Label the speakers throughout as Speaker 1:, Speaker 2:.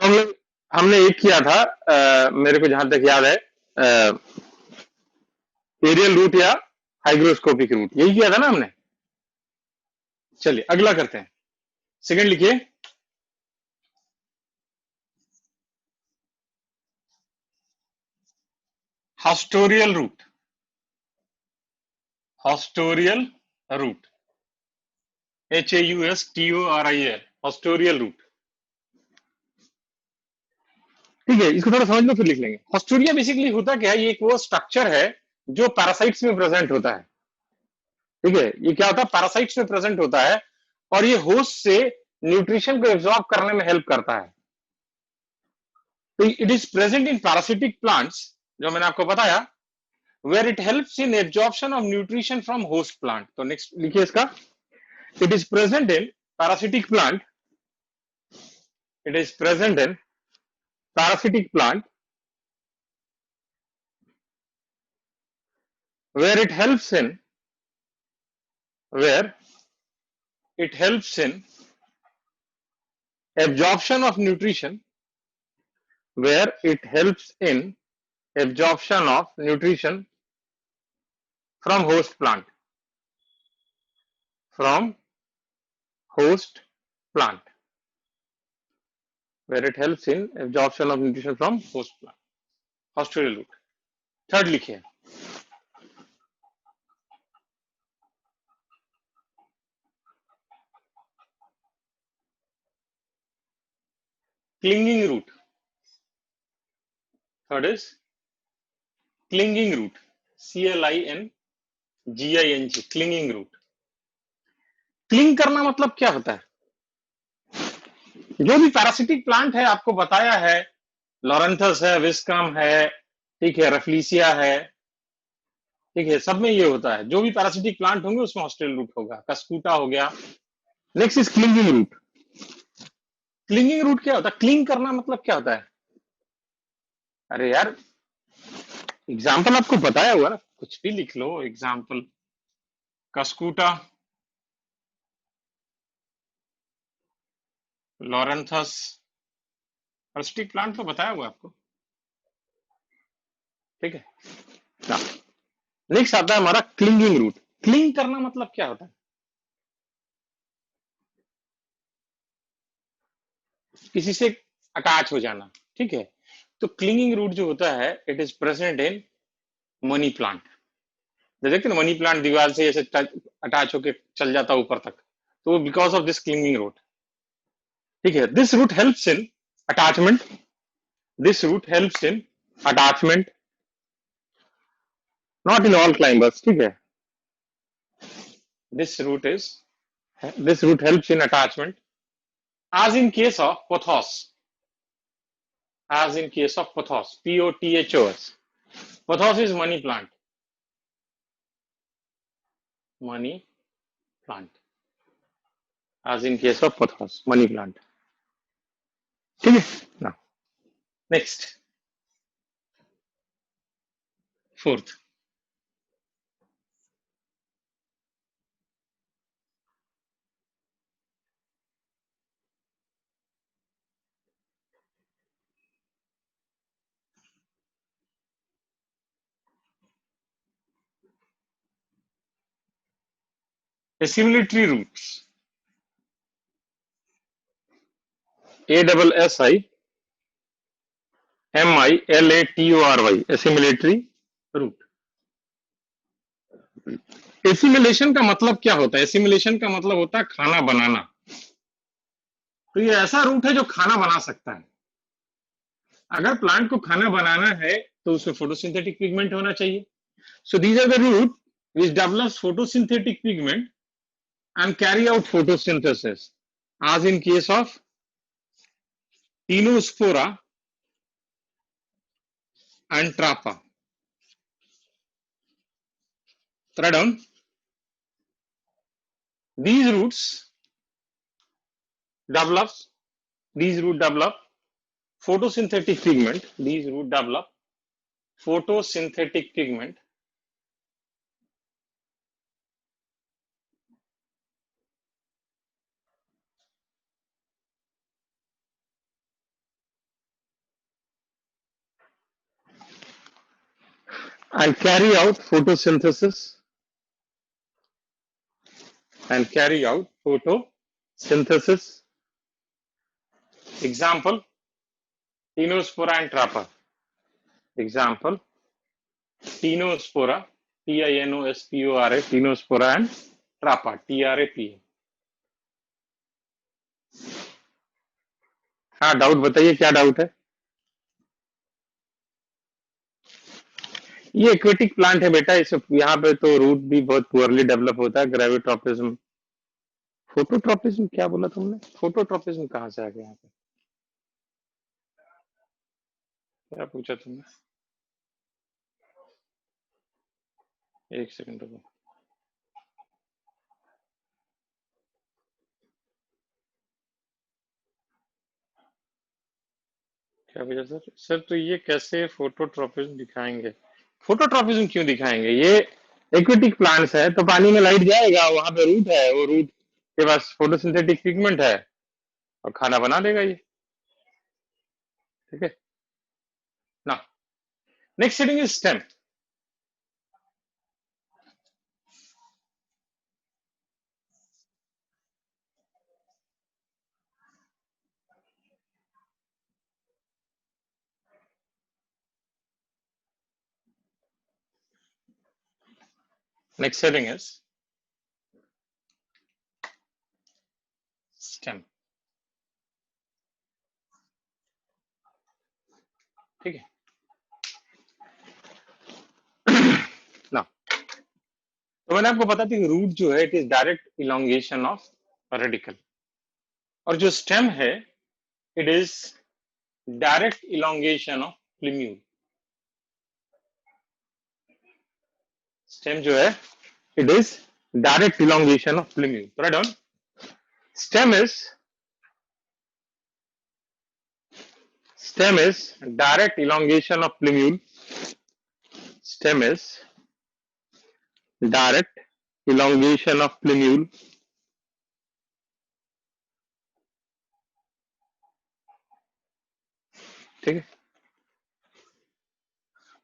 Speaker 1: लोग हमने एक किया था, मेरे को जहां तक याद है, एरियल रूट या हाइग्रोस्कोपिक रूट, यही किया था ना हमने। चलिए अगला करते हैं। सेकंड लिखिए, haustorial root. Haustorial root, HAUSTORIAL, haustorial root. ठीक है, इसको थोड़ा समझ लो फिर लिख लेंगे। हॉस्टोरिया बेसिकली होता क्या है, ये एक वो स्ट्रक्चर है जो पैरासाइट्स में प्रेजेंट होता है। ठीक है, ये क्या होता है, पैरासाइट्स में प्रेजेंट होता है और ये होस्ट से न्यूट्रिशन को एब्जॉर्ब करने में हेल्प करता है। तो it is present in parasitic plants, जो मैंने आपको बताया, where it helps in absorption of nutrition from host plant. तो नेक्स्ट लिखिए इसका, it is present in parasitic plant, it is present in parasitic plant where it helps in where it helps in absorption of nutrition, where it helps in absorption of nutrition from host plant, from host plant, where it helps in absorption of nutrition from host plant, hosterial root. Third लिखिए, clinging root. Third is clinging root, CLINGING, clinging root. Cling करना मतलब क्या होता है, जो भी parasitic plant है आपको बताया है, लॉरेंथस है, विस्कम है, ठीक है, रफलीसिया है, ठीक है, सब में ये होता है। जो भी पैरासिटिक प्लांट होंगे उसमें हॉस्टेल रूट होगा, कस्कूटा हो गया। Next is clinging root. Clinging root क्या होता है, क्लिंग करना मतलब क्या होता है? अरे यार, एग्जाम्पल आपको बताया हुआ ना, कुछ भी लिख लो एग्जाम्पल। कस्कूटा, लॉरेंथस, पैरासिटिक प्लांट तो बताया हुआ आपको, ठीक है ना। नेक्स्ट आता है हमारा क्लिंगिंग रूट। क्लिंग करना मतलब क्या होता है, किसी से अटैच हो जाना, ठीक है। तो क्लिंगिंग रूट जो होता है, it is present in money plant. देखते ना, मनी प्लांट दीवार से ऐसे अटैच होके चल जाता है ऊपर तक, तो because of this clinging root, ठीक है। This root helps in attachment, this root helps in attachment, not in all climbers, ठीक है। This root is, this root helps in attachment, as in case of pothos, as in case of pothos, POTHOS. Pothos is money plant, money plant, as in case of pothos, money plant, ठीक है ना। Next, fourth, assimilatory roots, ASSIMILATORY, assimilatory root। Assimilation का मतलब क्या होता है, assimilation का मतलब होता है खाना बनाना। तो ये ऐसा रूट है जो खाना बना सकता है। अगर प्लांट को खाना बनाना है तो उसमें फोटोसिंथेटिक पिगमेंट होना चाहिए। So these are the root which develops photosynthetic pigment and carry out photosynthesis, as in case of Tinospora and Trapa. Write down, these roots develops, these root develop photosynthetic pigment, these root develop photosynthetic pigment and carry out photosynthesis and carry out photosynthesis. Example, Tinospora and Trapa. Example, Tinospora, Tinospora, Tinospora and Trapa, Trapa. हाँ, doubt बताइए, क्या doubt है? ये aquatic plant है बेटा, इस यहाँ पे तो रूट भी बहुत पुअरली डेवलप होता है. ग्रेविट्रोपिज्म, फोटोट्रोपिज्म क्या बोला तुमने? फोटोट्रोपिज्म कहाँ से आ गया यहाँ पे? क्या पूछा तुमने? एक सेकंड रुको. क्या पूछा सर? सर तो ये कैसे फोटोट्रोपिज्म दिखाएंगे? फोटोट्रोपिज्म क्यों दिखाएंगे? ये एक्वेटिक प्लांट्स है तो पानी में लाइट जाएगा, वहां पे रूट है, वो रूट के पास फोटोसिंथेटिक पिगमेंट है और खाना बना देगा ये. ठीक है ना. Next heading is stem. Next heading is stem. ठीक है ना. तो मैंने आपको बता दी कि रूट जो है it is direct elongation of radical, और जो स्टेम है it is direct elongation of plumule. Stem जो है it is direct elongation of plumule. तो write down, stem is direct elongation of plumule. Stem is direct elongation of plumule. ठीक है.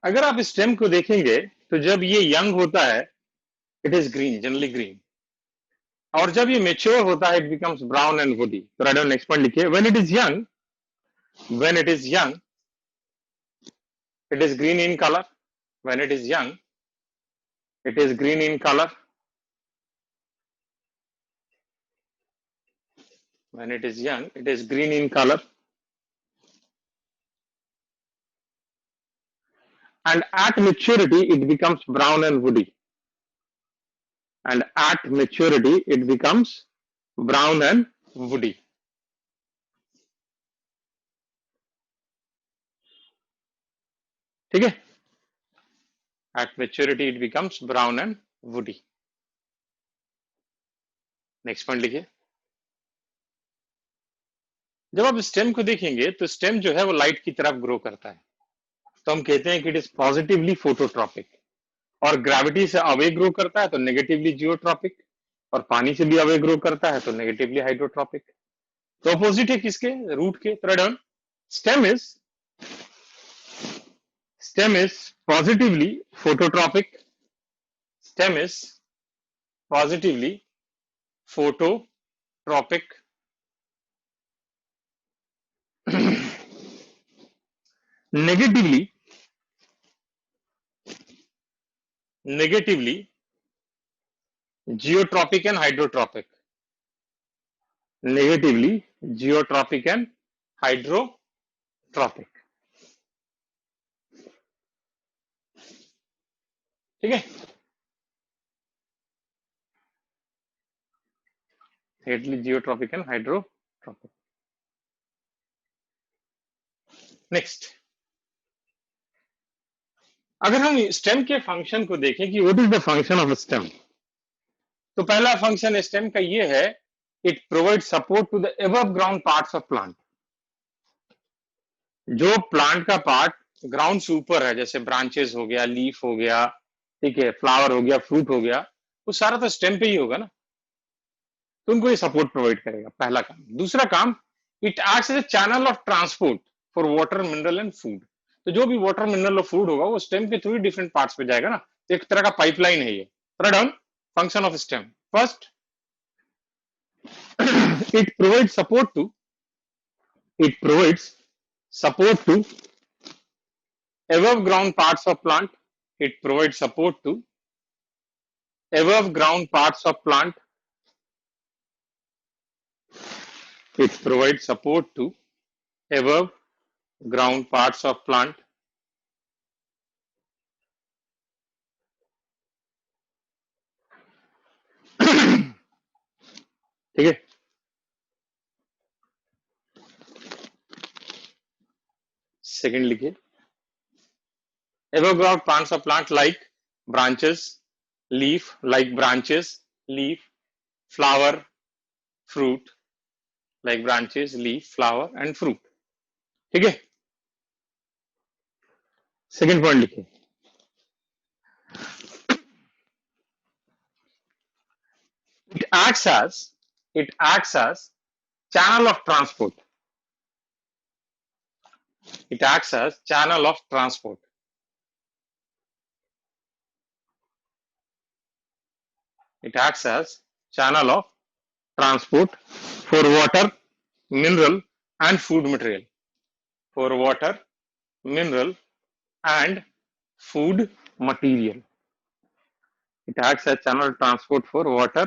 Speaker 1: अगर आप स्टेम को देखेंगे तो जब ये यंग होता है it is green, generally green, और जब ये मेच्योर होता है it becomes brown and woody. तो राइट डाउन नेक्स्ट पॉइंट लिखिए. When it is young, when it is young it is green in color. When it is young it is green in color. When it is young it is green in color, and at maturity it becomes brown and woody. And at maturity it becomes brown and woody. ठीक है. At maturity it becomes brown and woody. Next point लिखिए. जब आप stem को देखेंगे तो stem जो है वो लाइट की तरफ ग्रो करता है, तो हम कहते हैं कि इट इज पॉजिटिवली फोटोट्रॉपिक. और ग्रेविटी से अवे ग्रो करता है तो नेगेटिवली जियोट्रॉपिक, और पानी से भी अवे ग्रो करता है तो नेगेटिवली हाइड्रोट्रॉपिक. तो अपोजिट है किसके? रूट के. Third one, stem is positively phototropic. Stem is positively phototropic. negatively geotropic and hydrotropic. Negatively geotropic and hydrotropic. ठीक है. Negatively geotropic and hydrotropic. Next, अगर हम स्टेम के फंक्शन को देखें कि what is the function of stem, तो पहला फंक्शन स्टेम का ये है, it provide support to the above ground parts of plant. जो प्लांट का पार्ट ग्राउंड से ऊपर है, जैसे ब्रांचेस हो गया, लीफ हो गया, ठीक है, फ्लावर हो गया, फ्रूट हो गया, वो सारा तो स्टेम पे ही होगा ना, तो उनको ये सपोर्ट प्रोवाइड करेगा. पहला काम. दूसरा काम, it acts as a channel of transport for water, mineral and food. तो जो भी वाटर, मिनरल और फूड होगा वो स्टेम के थ्रू ही डिफरेंट पार्ट्स पे जाएगा ना, एक तरह का पाइपलाइन है ये। Down function of stem, first it provides support to it provides support to above ground parts of plant. It provides support to above ground parts of plant. It provides support to above ground parts of plant. ठीक है, second लिखिए, above ground parts of plant like branches, leaf, like branches, leaf, flower, fruit, like branches, leaf, flower and fruit. ठीक है, second point लिखिए, it acts as channel of transport. It acts as channel of transport. It acts as channel of transport for water, mineral and food material. For water, mineral and food material. It acts as channel of transport for water,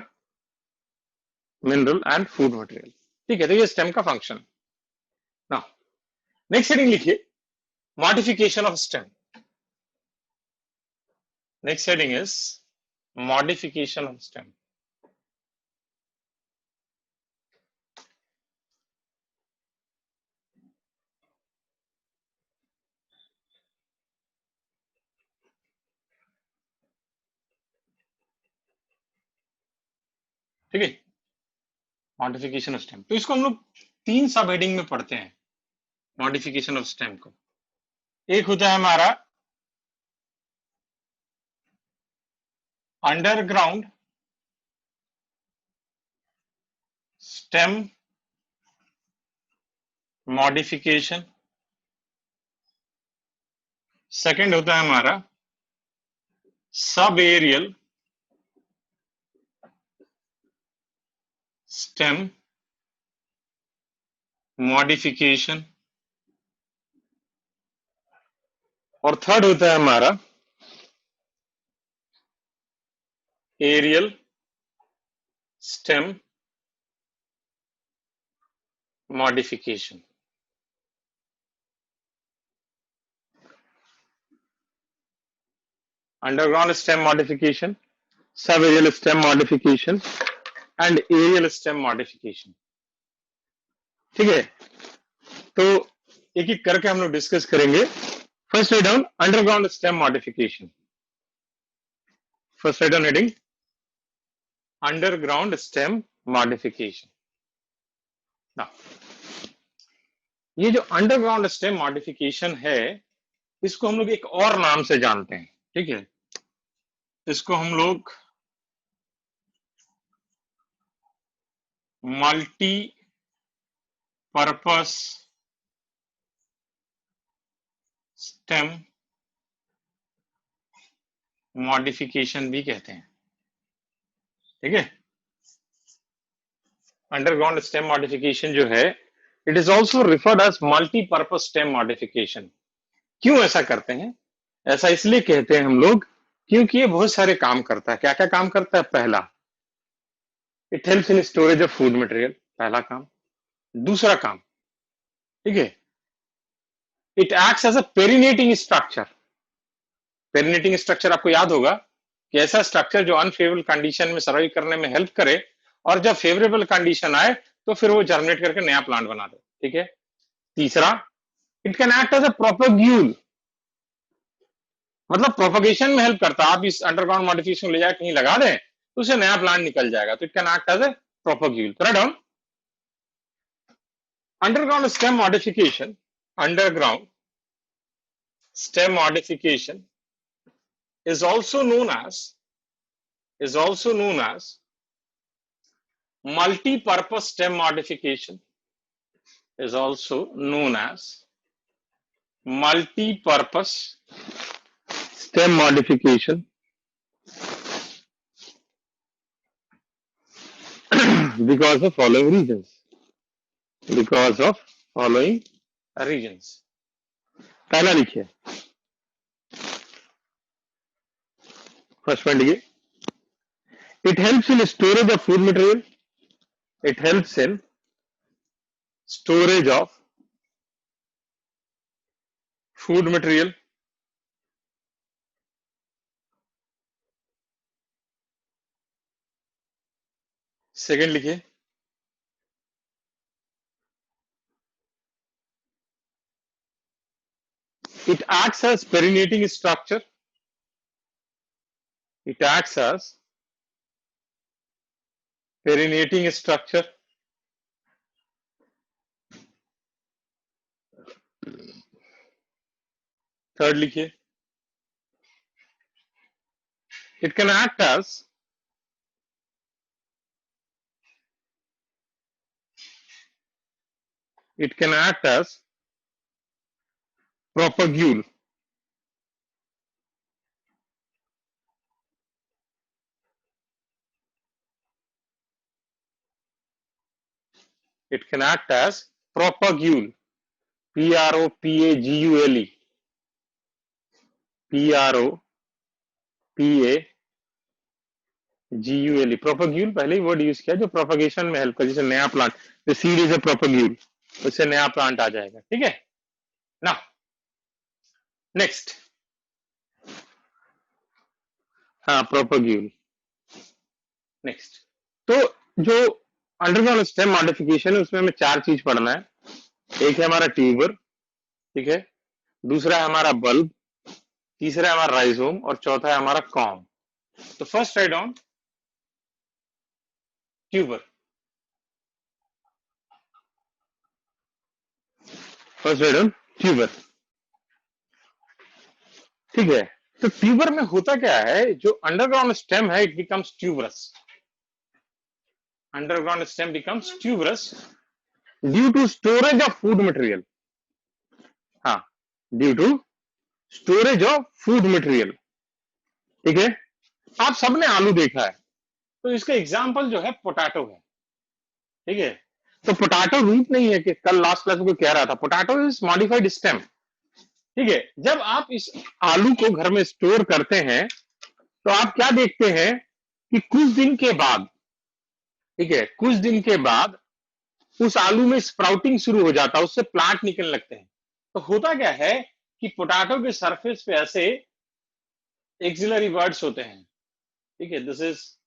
Speaker 1: mineral and food material. ठीक है, तो ये stem का function. Now next heading लिखिए, modification of stem. Next heading is modification of stem. ठीक है, modification of stem, तो इसको हम लोग तीन सब हेडिंग में पढ़ते हैं मॉडिफिकेशन ऑफ स्टेम को। एक होता है हमारा अंडरग्राउंड स्टेम मॉडिफिकेशन, सेकंड होता है हमारा सब एरियल स्टेम मॉडिफिकेशन, और थर्ड होता है हमारा aerial stem modification. Underground stem modification, sub aerial stem modification and aerial stem modification. ठीक है, तो एक एक करके हम लोग डिस्कस करेंगे। First right down underground stem modification. First write down heading underground stem modification. ये जो अंडरग्राउंड स्टेम मॉडिफिकेशन है, इसको हम लोग एक और नाम से जानते हैं। ठीक है, इसको हम लोग मल्टी पर्पस स्टेम मॉडिफिकेशन भी कहते हैं। ठीक है, अंडरग्राउंड स्टेम मॉडिफिकेशन जो है, it is also referred as multipurpose stem modification. क्यों ऐसा करते हैं? ऐसा इसलिए कहते हैं हम लोग क्योंकि ये बहुत सारे काम करता है। क्या क्या काम करता है? पहला, it helps in storage of food material, पहला काम। दूसरा काम, ठीक है, it acts as a perennating structure. Perennating structure आपको याद होगा कि ऐसा स्ट्रक्चर जो अनफेवरेबल कंडीशन में सर्वाइव करने में हेल्प करे और जब फेवरेबल कंडीशन आए तो फिर वो जर्मिनेट करके नया प्लांट बना दे। ठीक है, तीसरा, it can act as a propagule, मतलब प्रोपगेशन में हेल्प करता है। आप इस अंडरग्राउंड मॉडिफिकेशन ले जाकर कहीं लगा दें तो उससे नया प्लांट निकल जाएगा, तो it can act as a propagule. Write down underground stem modification, underground stem modification is also known as multi-purpose stem modification, is also known as multi-purpose stem modification because of following reasons. Because of following reasons. पहला लिखिए, first point लिखिए, it helps in storage of food material. It helps in storage of food material. Second लिखिए, it acts as perinating structure. It acts as perinating structure. Third लिखिए, it can act as propagule. It can act as propagule. Propagule. Propagule. प्रोपाग्यूल पहले ही word use किया जो propagation में help कर, जैसे नया plant, the seed is a प्रोपाग्यूल, उससे नया प्लांट आ जाएगा, ठीक है ना। नेक्स्ट, हाँ प्रोपाग्यूल। नेक्स्ट, तो जो अंडरग्राउंड स्टेम मॉडिफिकेशन है उसमें हमें चार चीज पढ़ना है। एक है हमारा ट्यूबर, ठीक है, दूसरा है हमारा बल्ब, तीसरा है हमारा राइजोम और चौथा है हमारा कॉम। तो first write on tuber, first write on tuber, ठीक है। तो ट्यूबर में होता क्या है, जो अंडरग्राउंड स्टेम है it becomes tuberous, underground stem becomes tuberous due to storage of food material. हाँ, due to storage of food material, ठीक है। आप सबने आलू देखा है, तो इसका एग्जाम्पल जो है पोटैटो है, ठीक है। तो पोटैटो रूट नहीं है कि कल लास्ट क्लास में कह रहा था, पोटैटो इज मॉडिफाइड स्टेम, ठीक है। जब आप इस आलू को घर में स्टोर करते हैं तो आप क्या देखते हैं कि कुछ दिन के बाद, ठीक है, कुछ दिन के बाद उस आलू में स्प्राउटिंग शुरू हो जाता है, उससे प्लांट निकलने लगते हैं। तो होता क्या है कि पोटैटो के सरफेस पे ऐसे एक्सिलरी वर्ड्स होते हैं, ठीक है, दिस इज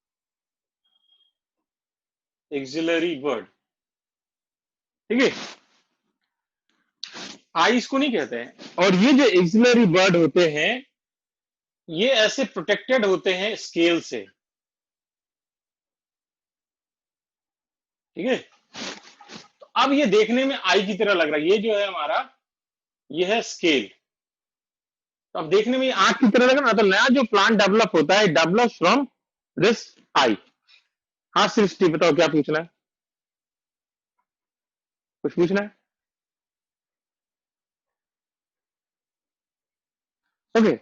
Speaker 1: एक्सिलरी वर्ड, ठीक है, आई इसको नहीं कहते हैं। और ये जो एक्सिलरी वर्ड होते हैं ये ऐसे प्रोटेक्टेड होते हैं स्केल से, ठीक है। तो अब ये देखने में आई की तरह लग रहा है, ये जो है हमारा, ये है स्केल, तो अब देखने में आंख की तरह लग रहा है ना। तो नया जो प्लांट डेवलप होता है डेवलप्स फ्रॉम दिस आई। हाँ सृष्टि बताओ क्या पूछना है, कुछ पूछना है? ओके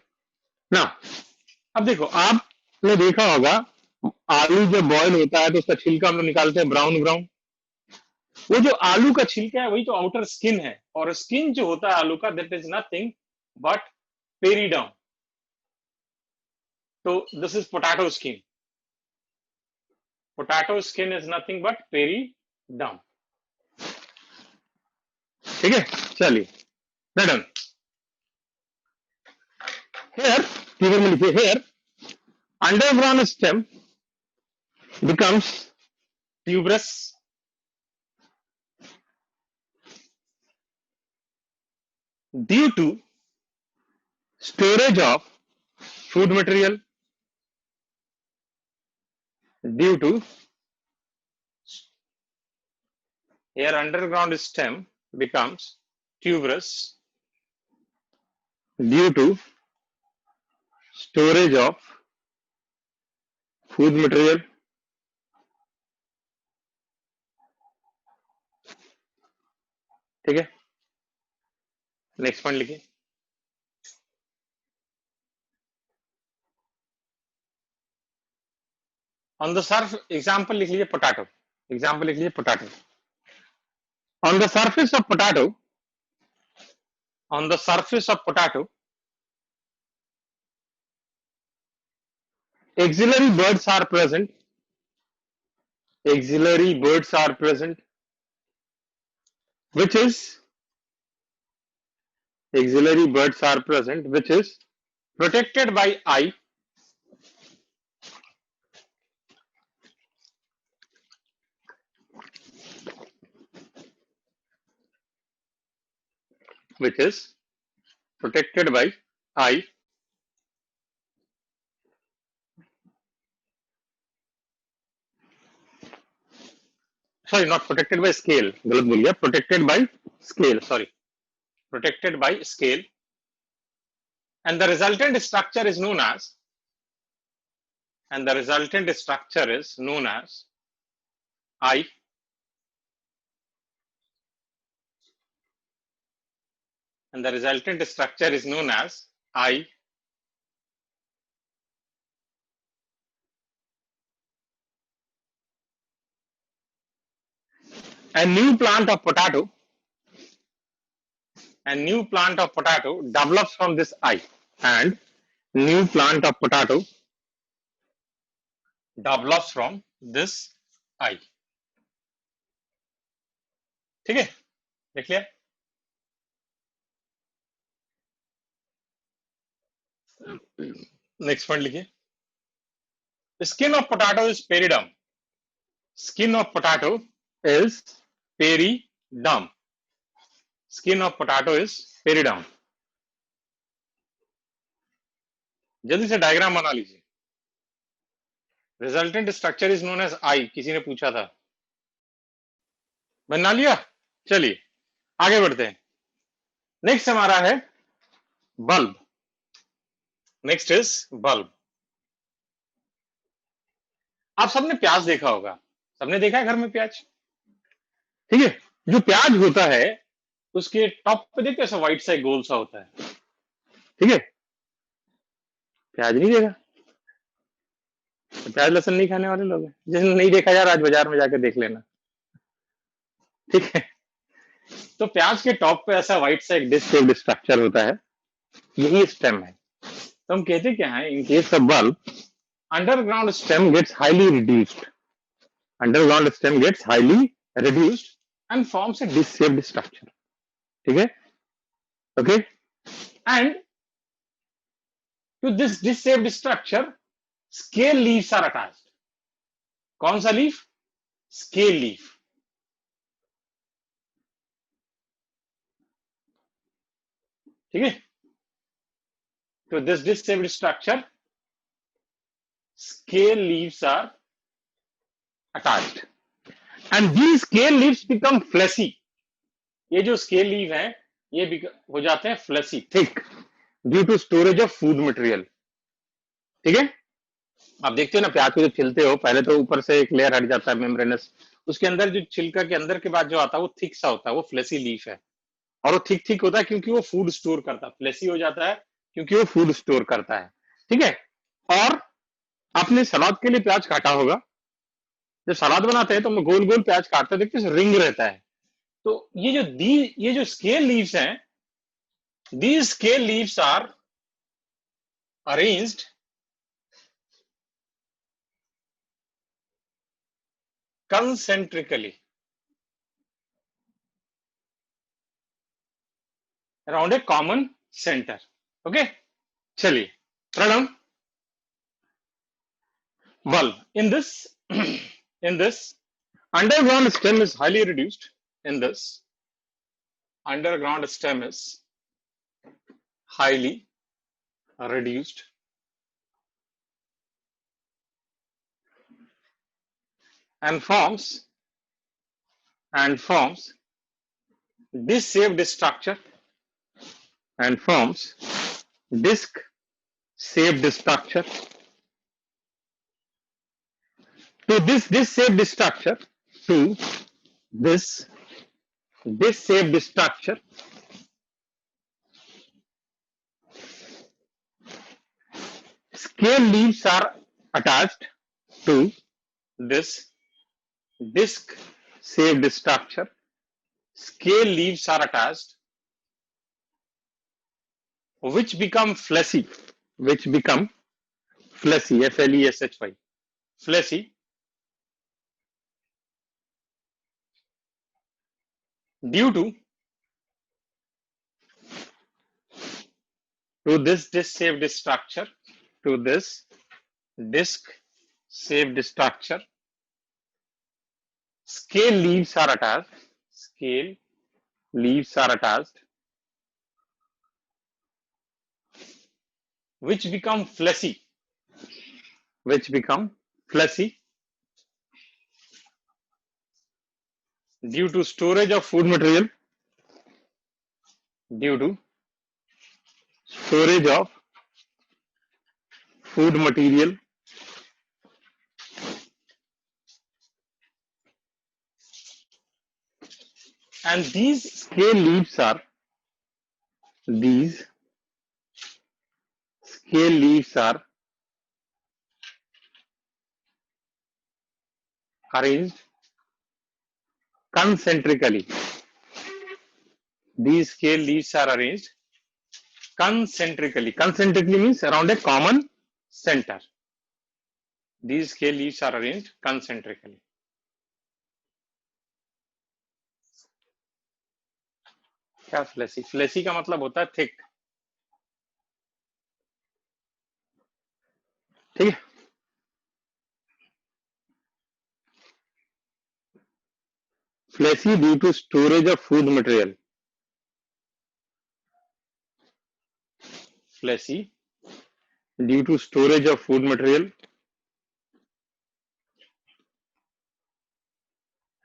Speaker 1: ना, अब देखो आपने देखा होगा आलू जब बॉयल होता है तो उसका छिलका हम लोग निकालते हैं ब्राउन ब्राउन। वो जो आलू का छिलका है वही तो आउटर स्किन है, और स्किन जो होता है आलू का that is nothing but periderm. तो this is potato skin, potato skin is nothing but periderm, ठीक है। चलिए डन। हेयर, फिगर में लिखिए, here underground stem becomes tuberous due to storage of food material, due to here underground stem becomes tuberous due to storage of food material, ठीक है। Next point लिखिए, on the Surf example लिख लीजिए potato, example लिख लीजिए potato. On the surface of potato, on the surface of potato auxiliary birds are present, auxiliary birds are present, which is auxiliary birds are present, which is protected by eye, which is protected by eye, sorry, not protected by scale, गलत बोल गया, protected by scale, sorry, protected by scale, and the resultant structure is known as, and the resultant structure is known as eye, and the resultant structure is known as eye. A new plant of potato, a new plant of potato develops from this eye, and new plant of potato develops from this eye. ठीक है, देख लिया। Next point लिखिए, skin of potato is periderm, skin of potato is periderm, skin of potato is periderm. जल्दी से diagram बना लीजिए। Resultant structure is known as eye, किसी ने पूछा था, बना लिया। चलिए आगे बढ़ते हैं। नेक्स्ट हमारा है बल्ब, नेक्स्ट इज बल्ब। आप सबने प्याज देखा होगा, सबने देखा है घर में प्याज, ठीक है। जो प्याज होता है उसके टॉप पे देखते ऐसा व्हाइट सा गोल सा होता है, ठीक है। प्याज नहीं देखा तो प्याज लहसुन नहीं खाने वाले लोग हैं। जिसने नहीं देखा यार आज बाजार में जाकर देख लेना, ठीक है। तो प्याज के टॉप पे ऐसा व्हाइट सा एक डिश शेप्ड स्ट्रक्चर होता है, यही स्टेम है। तो हम कहते क्या है, in case of bulb underground stem gets highly reduced, underground stem gets highly reduced and forms a dish shaped structure, ठीक है, okay. And to this dish shaped structure scale leaves are attached. कौन सा leaf? Scale leaf, ठीक है। तो this dish shaped structure scale leaves are attached and these scale leaves become fleshy। ये जो scale leave है ये हो जाते हैं fleshy, thick, due to storage of food material, ठीक है। आप देखते हो ना प्याज को जब छिलते हो पहले तो ऊपर से एक लेयर हट जाता है मेम्ब्रेनस, उसके अंदर जो छिलका के अंदर के बाद जो आता है वो थिक सा होता है, वो फ्लेसी लीफ है। और वो थिक थिक होता है क्योंकि वो फूड स्टोर करता है, फ्लेसी हो जाता है क्योंकि वो फूड स्टोर करता है, ठीक है। और आपने सलाद के लिए प्याज काटा होगा, जब सलाद बनाते हैं तो हम गोल गोल प्याज काटते हैं, देखते हैं रिंग रहता है। तो ये जो स्केल लीव्स हैं, these scale leaves are arranged concentrically around a common center, okay। चलिए प्रणम, bulb in this in this underground stem is highly reduced, in this underground stem is highly reduced and forms disc shaped structure and forms disc shaped structure. To this shaped structure, to this shaped structure scale leaves are attached to this disc shaped structure, scale leaves are attached, which become fleshy, F-L-E-S-H-Y, fleshy, due to this disc shaped structure, to this disc shaped structure, scale leaves are attached, scale leaves are attached, which become fleshy, due to storage of food material, due to storage of food material, and these scale leaves are arranged concentrically. These scale leaves are arranged concentrically. Concentrically means around a common center. These scale leaves are arranged concentrically. क्या fleshy? Fleshy का मतलब होता है thick, ठीक है. Fleshy due to storage of food material. Fleshy due to storage of food material,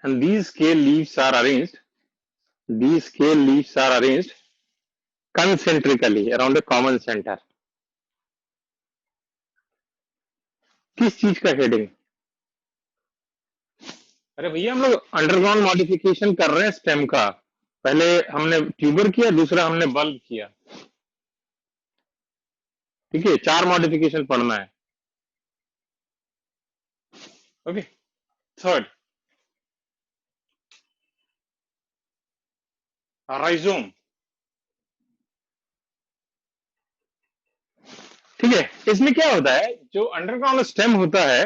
Speaker 1: and these scale leaves are arranged concentrically around a common center. किस चीज का हेडिंग? अरे भैया हम लोग अंडरग्राउंड मॉडिफिकेशन कर रहे हैं स्टेम का. पहले हमने ट्यूबर किया, दूसरा हमने बल्ब किया, ठीक है. 4 मॉडिफिकेशन पढ़ना है. ओके. थर्ड, राइजोम, ठीक है. इसमें क्या होता है, जो अंडरग्राउंड स्टेम होता है,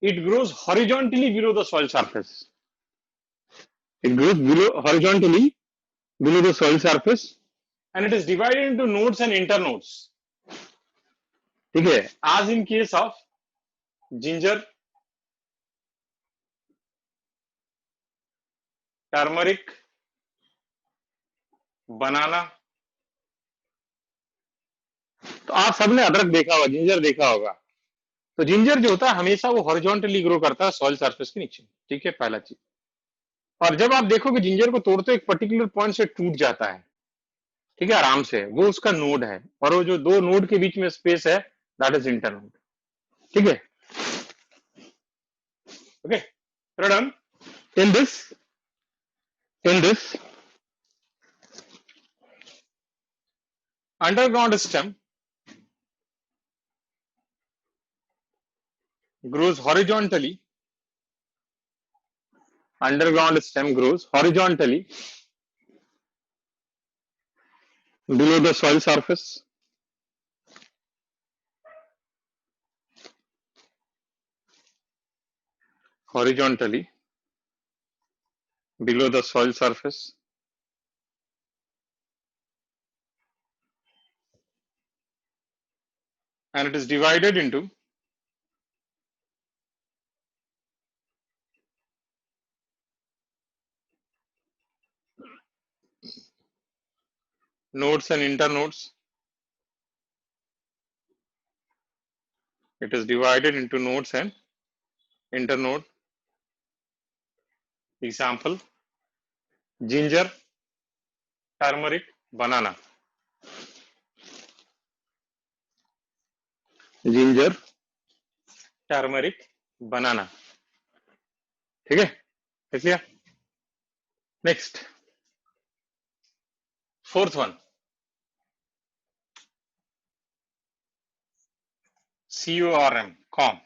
Speaker 1: it grows horizontally below the soil surface. It grows horizontally below the soil surface, and it is divided into nodes and internodes. ठीक है. As in case of ginger, turmeric, बनाना. तो आप सबने अदरक देखा होगा, जिंजर देखा होगा. तो जिंजर जो होता है हमेशा वो हॉरिजॉन्टली ग्रो करता है सॉइल सरफेस के नीचे, ठीक है. पहला चीज. और जब आप देखोगे जिंजर को तोड़ते एक पर्टिकुलर पॉइंट से टूट जाता है, ठीक है, आराम से, वो उसका नोड है. और वो जो दो नोड के बीच में स्पेस है, दैट इज इंटरनोड, ठीक है. Okay. Done. In this underground stem grows horizontally. Underground stem grows horizontally below the soil surface. Horizontally below the soil surface. And it is divided into nodes and internodes. It is divided into nodes and internode. Example: ginger, turmeric, banana. Ginger, turmeric, banana. ठीक है, देख लिया. Next, fourth one, CORM, com.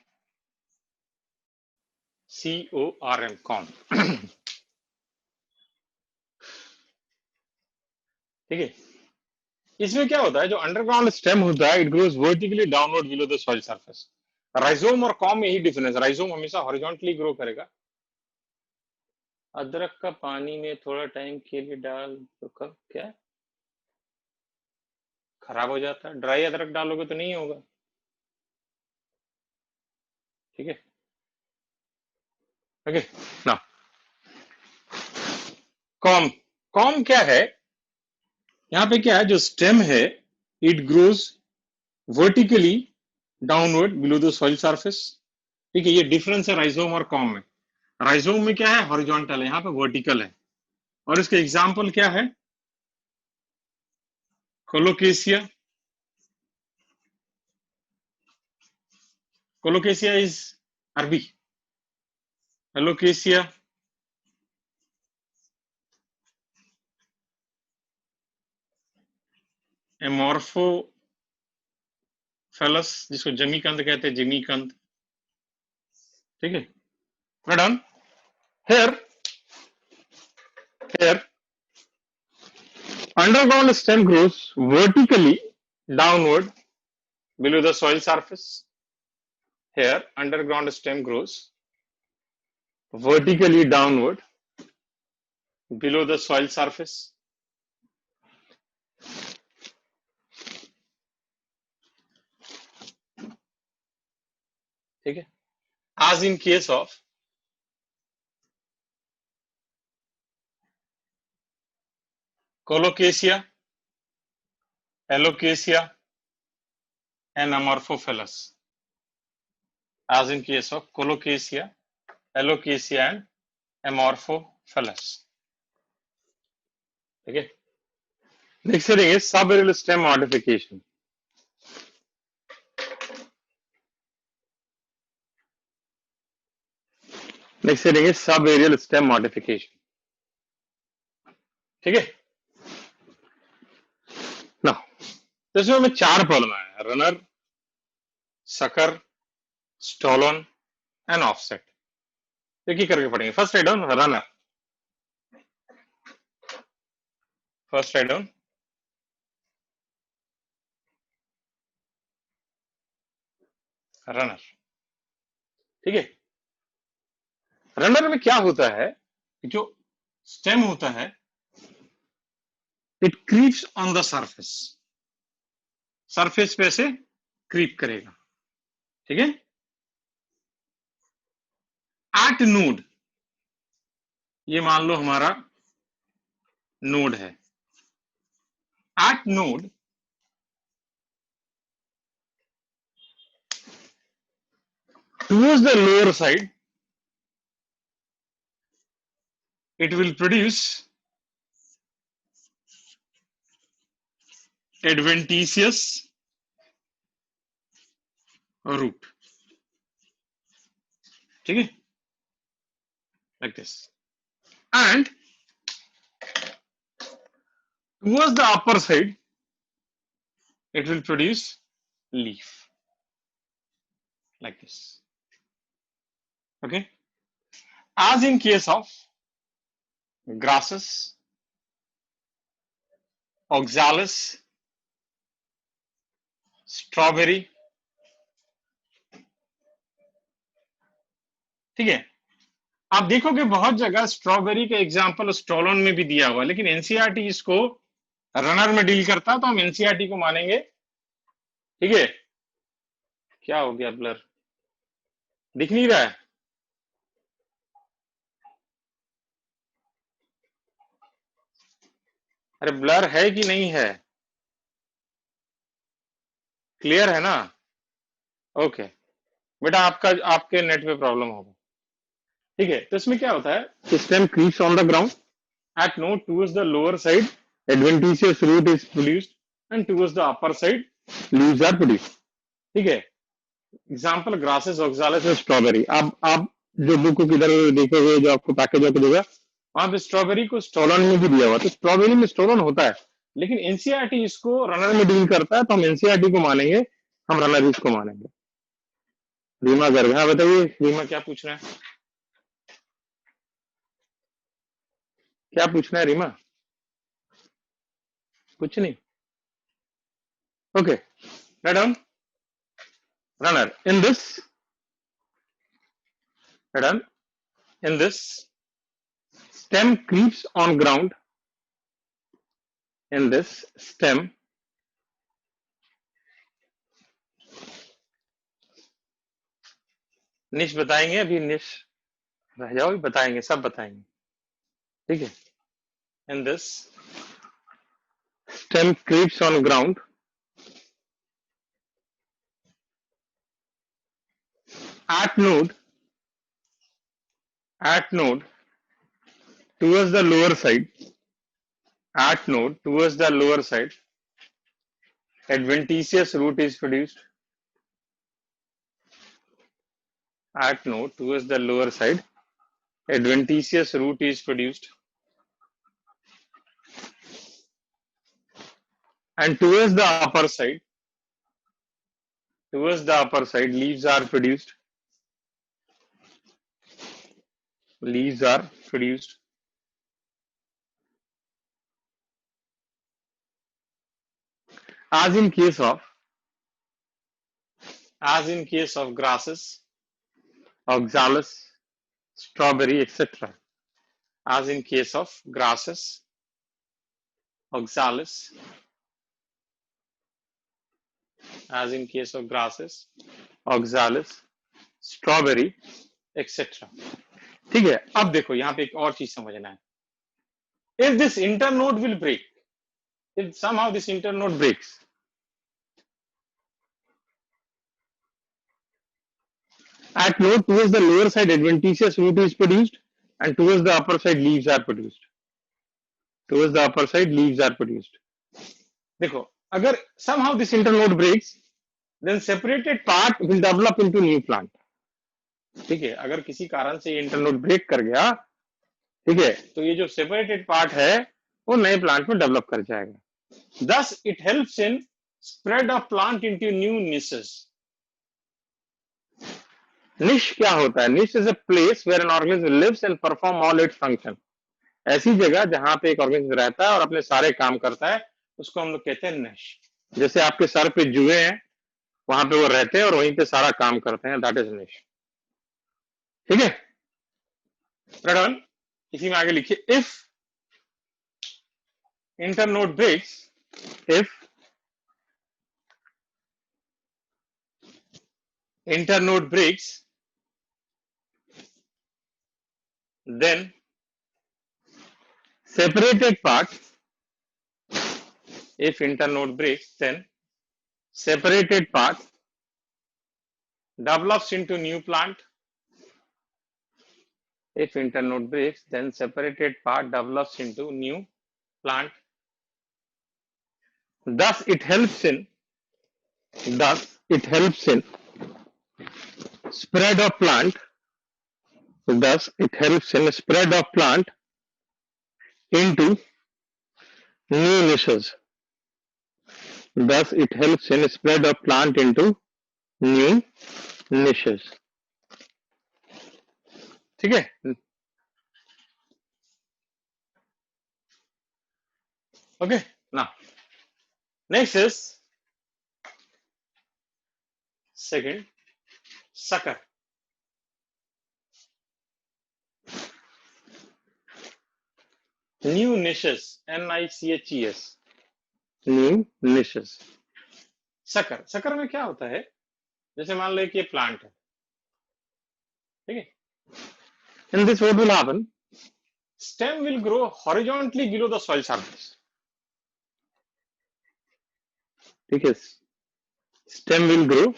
Speaker 1: CORM, com. ठीक है, इसमें क्या होता है, जो अंडरग्राउंड स्टेम होता है, it grows vertically downward below the soil surface. Rhizome और कॉम में ही डिफरेंस, राइजोम हमेशा हॉरिजॉन्टली ग्रो करेगा। अदरक का पानी में थोड़ा टाइम के लिए डाल तो कब क्या खराब हो जाता है? ड्राई अदरक डालोगे तो नहीं होगा। ठीक है, ओके ना। कॉम, कॉम क्या है, यहाँ पे क्या है, जो स्टेम है it grows vertically downward below the soil surface. ठीक है, ये डिफरेंस है राइजोम और कॉम में। राइजोम में क्या है, हॉरिजॉन्टल है, यहाँ पे वर्टिकल है। और इसके एग्जाम्पल क्या है, कोलोकेसिया, कोलोकेसिया इज अरबी, एलोकेसिया एमोर्फोफेलस, जिसको जमीकंद कहते हैं, जमीकंद। ठीक है, we're done. Here underground stem grows vertically downward below the soil surface. Here underground stem grows vertically downward below the soil surface. ठीक है, as in case of Colocasia, Alocasia and Amorphophallus. As in case of Colocasia, Alocasia and Amorphophallus. ठीक है, next heading is subaerial stem modification. Next heading is subaerial stem modification. ठीक है ना, तो इसमें हमें 4 प्रॉब्लम है, runner, sucker, stolen and offset. एक ही करके पढ़ेंगे। First write down runner, first write down runner. ठीक है, रनर में क्या होता है, जो स्टेम होता है it creeps on the surface, surface पे से क्रीप करेगा। ठीक है, एट नोड, ये मान लो हमारा नोड है, eight node towards the lower side it will produce adventitious root. ठीक है, like this, and towards the upper side it will produce leaf like this. Okay, as in case of grasses, oxalis, strawberry. ठीक है, आप देखोगे बहुत जगह strawberry का example stolen में भी दिया हुआ है, लेकिन एनसीईआरटी इसको रनर में डील करता है, तो हम एनसीईआरटी को मानेंगे। ठीक है, क्या हो गया, ब्लर दिख नहीं रहा है? अरे ब्लर है कि नहीं है? क्लियर है ना? ओके बेटा, आपके नेट पे प्रॉब्लम होगा। ठीक है, तो इसमें क्या होता है, stem creeps on the ground at node towards the lower side adventitious root is produced and towards the upper side leaves are produced. ठीक है, एग्जांपल ग्रासेस, ऑक्सालिस और स्ट्रॉबेरी। आप जो बुक को किधर देखोगे, जो आपको पैकेज आपको देगा, वहां पे स्ट्रॉबेरी को स्टॉलन में भी दिया हुआ, तो स्ट्रॉबेरी में स्टॉलन होता है, लेकिन एनसीईआरटी इसको रनर में डील करता है, तो हम एनसीईआरटी को मानेंगे, हम रनर इसको मानेंगे। रीमा गर्ग, हाँ बताइए रीमा, क्या पूछ रहे हैं? क्या पूछना है रीमा? कुछ नहीं. Okay, write down runner. Write down in this stem creeps on ground. In this stem, निश बताएंगे. अभी निश रह जाओ, बताएंगे, सब बताएंगे. ठीक है. In this stem creeps on ground. At node towards the lower side. At node towards the lower side, adventitious root is produced. At node towards the lower side, adventitious root is produced. And towards the upper side, leaves are produced. Leaves are produced. As in case of grasses, oxalis, strawberry, etc. As in case of grasses, oxalis, strawberry, etc. ठीक है. अब देखो यहां पे एक और चीज समझना है. If this internode will break, if somehow this internode breaks, at node towards the lower side adventitious root is produced, and towards the upper side leaves are produced. देखो, अगर somehow this internode breaks, then separated part will develop into new plant. ठीक है. अगर किसी कारण से ये internode break कर गया, ठीक है, तो ये जो सेपरेटेड पार्ट है वो नए प्लांट में डेवलप कर जाएगा. Thus it helps in spread of plant into new niches. Niche क्या होता है? Niche is a place where an organism lives and perform all its function. ऐसी जगह जहां पे एक ऑर्गेनिज्म रहता है और अपने सारे काम करता है, उसको हम लोग कहते हैं निश. जैसे आपके सर पे जुए हैं, वहां पे वो रहते हैं और वहीं पे सारा काम करते हैं, दैट इज निश. ठीक है. रडन, इसी में आगे लिखिए. If internode breaks, then separated part, if internode breaks, then separated part develops into new plant. If internode breaks, then separated part develops into new plant. Thus it helps in spread of plant. Thus it helps in spread of plant into new niches. Thus it helps in spread of plant into new niches. ठीक है. Okay. Now next is second, sucker. New niches, NICHES. New niches. sucker में क्या होता है? जैसे मान लो कि ये प्लांट है, ठीक है. In this what will happen? Stem will grow horizontally below the soil surface. ठीक है. Stem will grow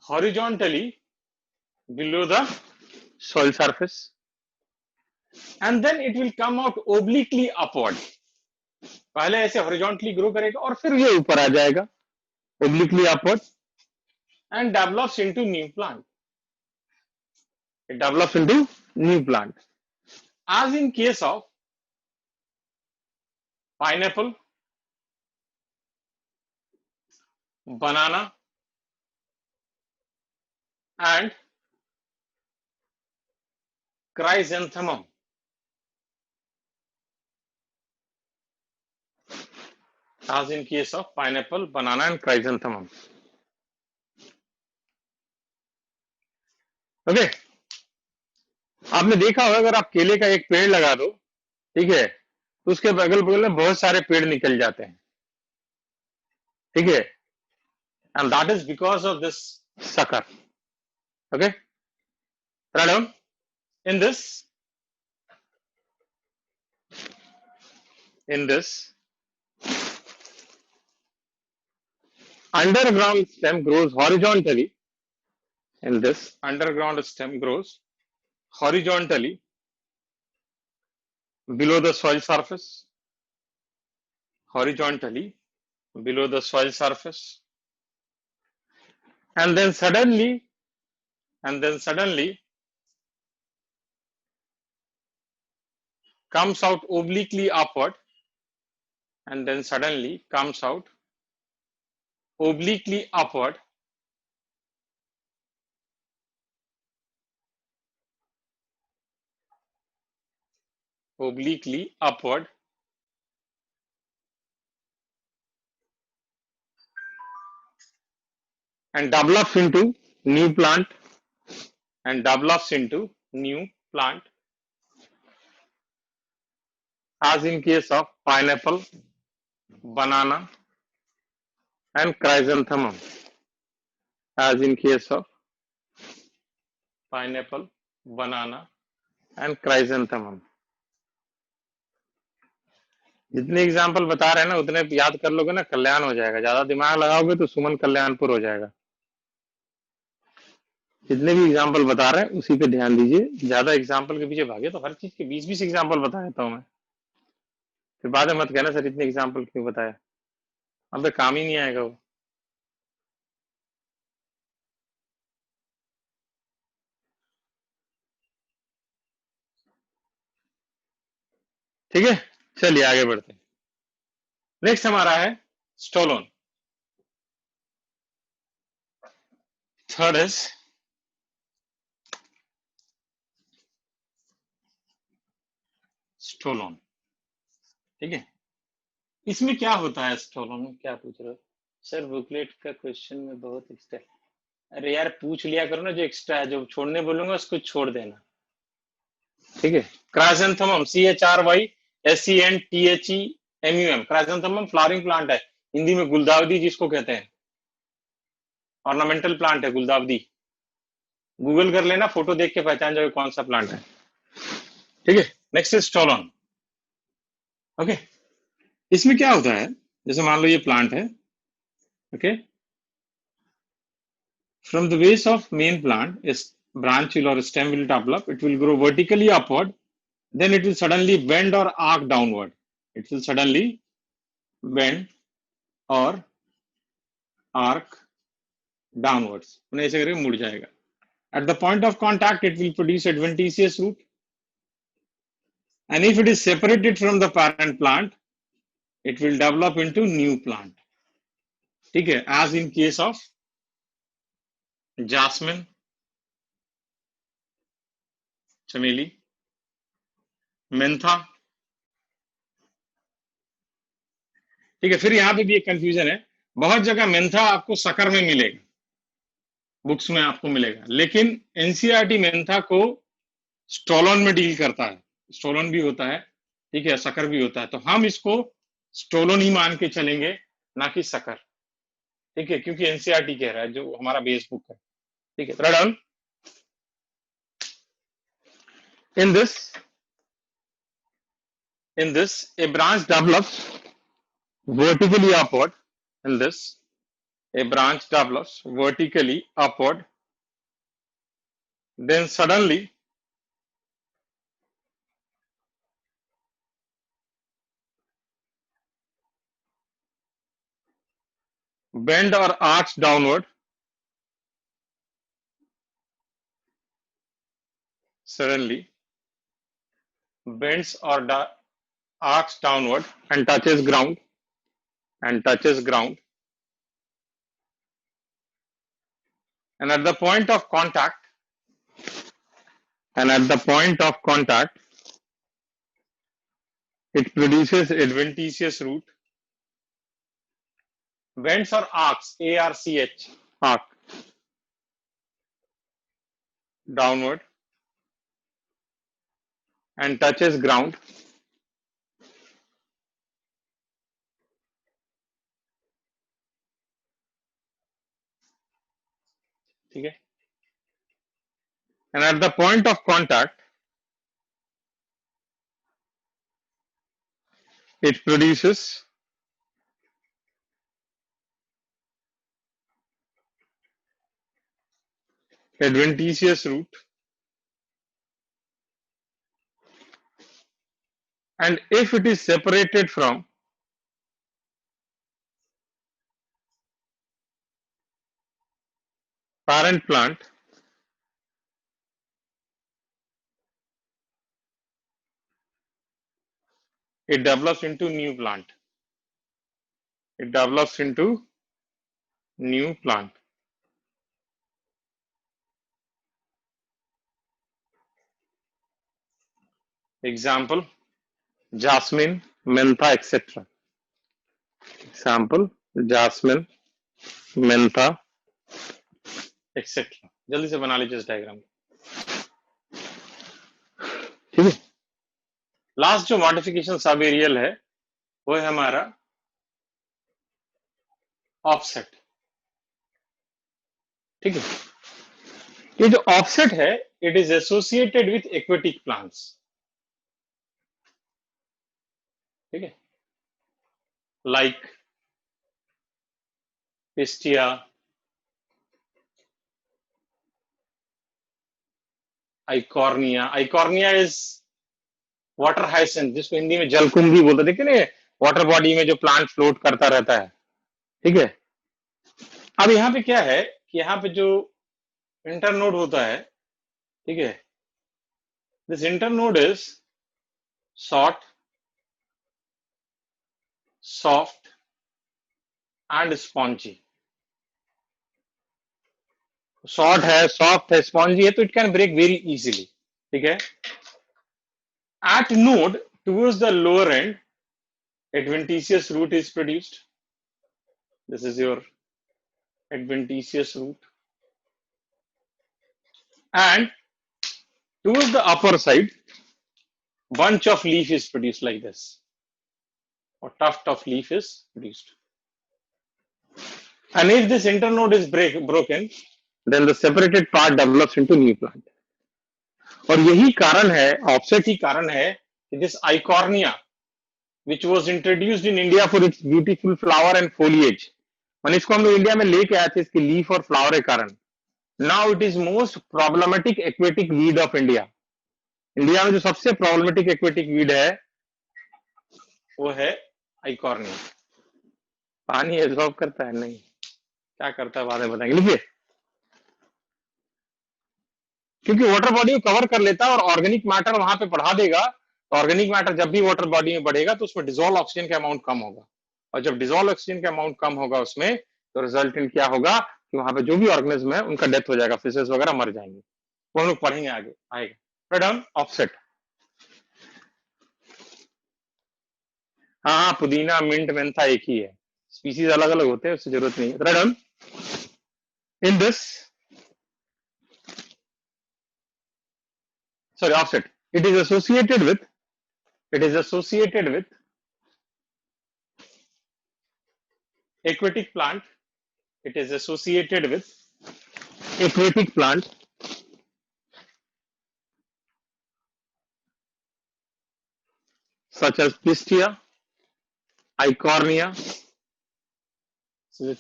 Speaker 1: horizontally below the soil surface, and then it will come out obliquely upward. पहले ऐसे horizontally grow करेगा और फिर ये ऊपर आ जाएगा obliquely upward and develops into new plant. It develops into new plant. As in case of pineapple, banana, and chrysanthemum. as in case of pineapple, banana and chrysanthemum. Okay, आपने देखा होगा अगर आप केले का एक पेड़ लगा दो, ठीक है, तो उसके बगल बगल में बहुत सारे पेड़ निकल जाते हैं, ठीक है, and that is because of this sucker. Okay, write down in this underground stem grows horizontally. In this underground stem grows horizontally below the soil surface, horizontally below the soil surface, and then suddenly comes out obliquely upward, and then suddenly comes out obliquely upward, obliquely upward, and develops into new plant, and develops into new plant, as in case of pineapple, banana and chrysanthemum, as in case of pineapple, banana and chrysanthemum. जितने example बता रहे हैं ना उतने याद कर लोगे ना, कल्याण हो जाएगा। ज्यादा दिमाग लगाओगे तो सुमन कल्याणपुर हो जाएगा। जितने भी एग्जाम्पल बता रहे हैं उसी पे ध्यान दीजिए, ज्यादा एग्जाम्पल के पीछे भागे तो हर चीज के 20-20 एग्जाम्पल बता देता हूँ मैं, फिर बाद में मत कहना सर इतने एग्जाम्पल क्यों बताया, अब काम ही नहीं आएगा वो। ठीक है, चलिए आगे बढ़ते हैं। नेक्स्ट हमारा है स्टोलोन। Third is stolon. ठीक है, इसमें क्या होता है स्टोलोन में, क्या पूछ रहे हो सर? बुकलेट का क्वेश्चन में बहुत एक्स्ट्रा। अरे यार पूछ लिया करो ना, जो एक्स्ट्रा है, जो छोड़ने बोलूंगा उसको छोड़ देना। ठीक है, chrysanthemum, CHRYSENTHEMUM, chrysanthemum flowering plant है, हिंदी में गुलदावदी जिसको कहते हैं, ऑर्नामेंटल प्लांट है गुलदावदी। गूगल कर लेना, फोटो देख के पहचान जाओगे कौन सा प्लांट है। ठीक है, नेक्स्ट इज स्टोलोन। ओके, इसमें क्या होता है, जैसे मान लो ये प्लांट है, okay, from the base of main plant a branch will or a stem will develop, it will grow vertically upward, then it will suddenly bend or arc downward, it will suddenly bend or arc downwards, ऐसे करके मुड़ जाएगा। At the point of contact it will produce adventitious root, and if it is separated from the parent plant it will develop into new plant। ठीक है, as in case of jasmine, चमेली, Mentha. ठीक है, फिर यहाँ पे भी एक कंफ्यूजन है, बहुत जगह मेंथा आपको सकर में मिलेगा, बुक्स में आपको मिलेगा, लेकिन एनसीईआरटी मेंथा को स्टोलोन में डील करता है, स्टोलोन भी होता है, ठीक है, सकर भी होता है, तो हम इसको स्टोलोन ही मान के चलेंगे, ना कि सकर। ठीक है, क्योंकि एनसीईआरटी कह रहा है, जो हमारा बेस बुक है। ठीक है, write down. in this a branch develops vertically upward, in this a branch develops vertically upward, then suddenly bend or arch downward, suddenly bends or arcs downward and touches ground, and at the point of contact, it produces adventitious root, bends or arcs, A-R-C-H, arc, downward and touches ground. ठीक है? And at the point of contact, it produces adventitious root, and if it is separated from parent plant, it develops into new plant. It develops into new plant. Example, jasmine, mentha, etc. Example, jasmine, mentha, etc. जल्दी से बना लीजिए इस diagram. ठीक है, last जो modification sub aerial है वो है हमारा ऑफसेट। ठीक है, ये जो ऑफसेट है it is associated with aquatic plants. ठीक है, like pistia, Eichhornia. Eichhornia is water hyacinth, जिसको हिंदी में जलकुंभी बोलते। देखिए ना, वाटर बॉडी में जो प्लांट फ्लोट करता रहता है। ठीक है, अब यहाँ पे क्या है कि यहाँ पे जो इंटरनोड होता है, ठीक है, this internode is short, soft and spongy. Short है, सॉफ्ट है, स्पॉन्जी है, तो it can break very easily. ठीक है, at node towards the lower end, adventitious root is produced. This is your adventitious root, and towards the upper side, bunch of leaf is produced like this, or tuft of leaf is produced. And if this internode is broken, then the separated part develops into new plant. और यही कारण है, offset ही कारण है कि this Eichhornia, which was introduced in India for its beautiful flower and foliage, मैंने इसको हम लोग इंडिया में लेके आए थे इसके लीफ और फ्लावर के कारण। Now it is most problematic aquatic weed of India. India में जो सबसे प्रॉब्लमेटिक एक्वेटिक वीड है वो है आइकॉर्निया। पानी एब्जॉर्ब करता है? नहीं, क्या करता है बाद में बताएंगे। लिखिए, क्योंकि वाटर बॉडी को कवर कर लेता है और ऑर्गेनिक मैटर वहां पे बढ़ा देगा, तो ऑर्गेनिक मैटर जब भी वाटर बॉडी में बढ़ेगा तो उसमें डिजोल्व ऑक्सीजन का अमाउंट कम होगा, और जब डिजोल्व ऑक्सीजन का अमाउंट कम होगा उसमें, तो रिजल्टेंट क्या होगा कि वहां पे जो भी ऑर्गेनिज्म है उनका डेथ हो जाएगा, फिशेस वगैरह मर जाएंगे। वो हम लोग पढ़ेंगे आगे आएगा। डाउन ऑफसेट, हाँ हाँ, पुदीना, मिंट, मेंथा एक ही है, स्पीसीज अलग अलग होते हैं, उससे जरूरत नहीं है। Down in this, sorry, offset, it is associated with aquatic plant, it is associated with aquatic plant such as Pistia, Eichhornia,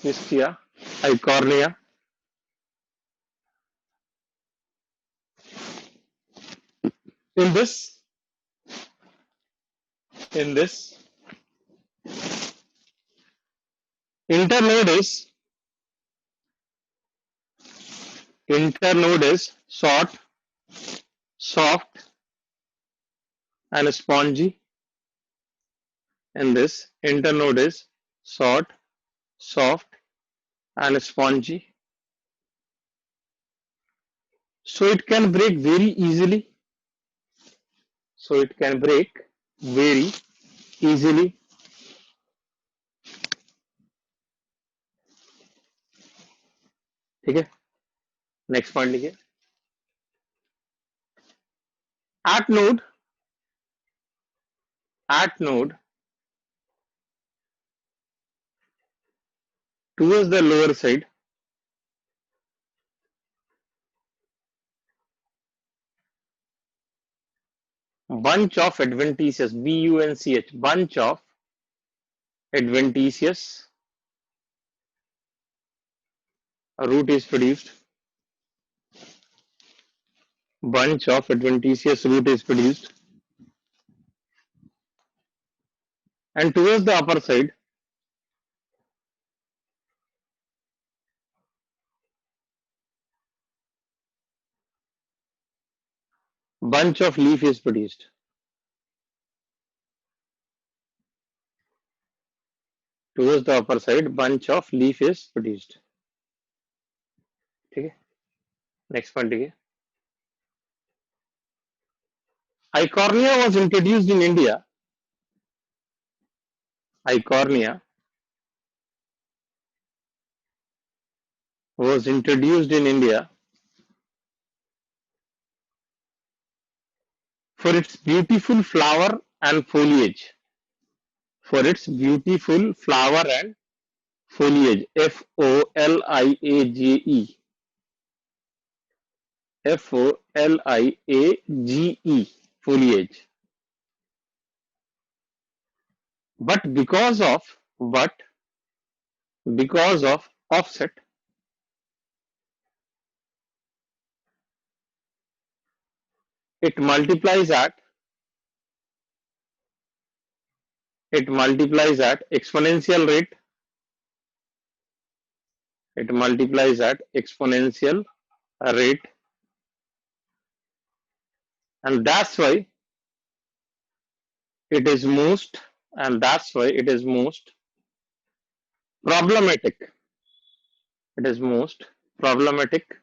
Speaker 1: Pistia, Eichhornia, in this internode is short, soft and spongy. And this internode is short, soft and spongy, so it can break very easily. ठीक है, next point लिखिए। At node, at node towards the lower side, bunch of adventitious, bunch, bunch of adventitious root is produced. Bunch of adventitious root is produced, and towards the upper side, bunch of leaf is produced. Towards the upper side, bunch of leaf is produced. ठीक है, next point लिखिए। Eichhornia was introduced in India. Eichhornia was introduced in India for its beautiful flower and foliage. For its beautiful flower and foliage. Foliage. Foliage. Foliage. But because of offset, it multiplies at exponential rate. It multiplies at exponential rate, and that's why it is most problematic. It is most problematic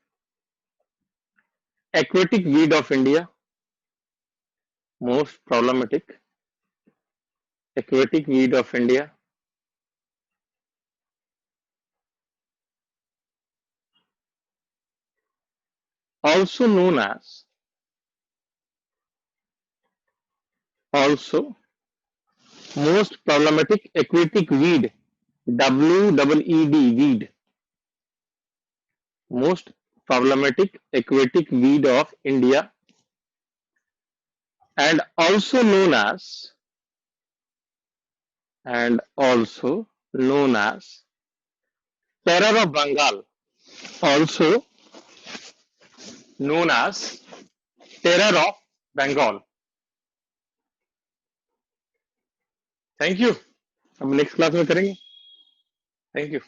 Speaker 1: aquatic weed of India. Most problematic aquatic weed of India. Also known as most problematic aquatic weed. WEED weed. Most problematic aquatic weed of India, and also known as terror of Bengal. Also known as terror of Bengal. Thank you. अब next class में करेंगे। Thank you.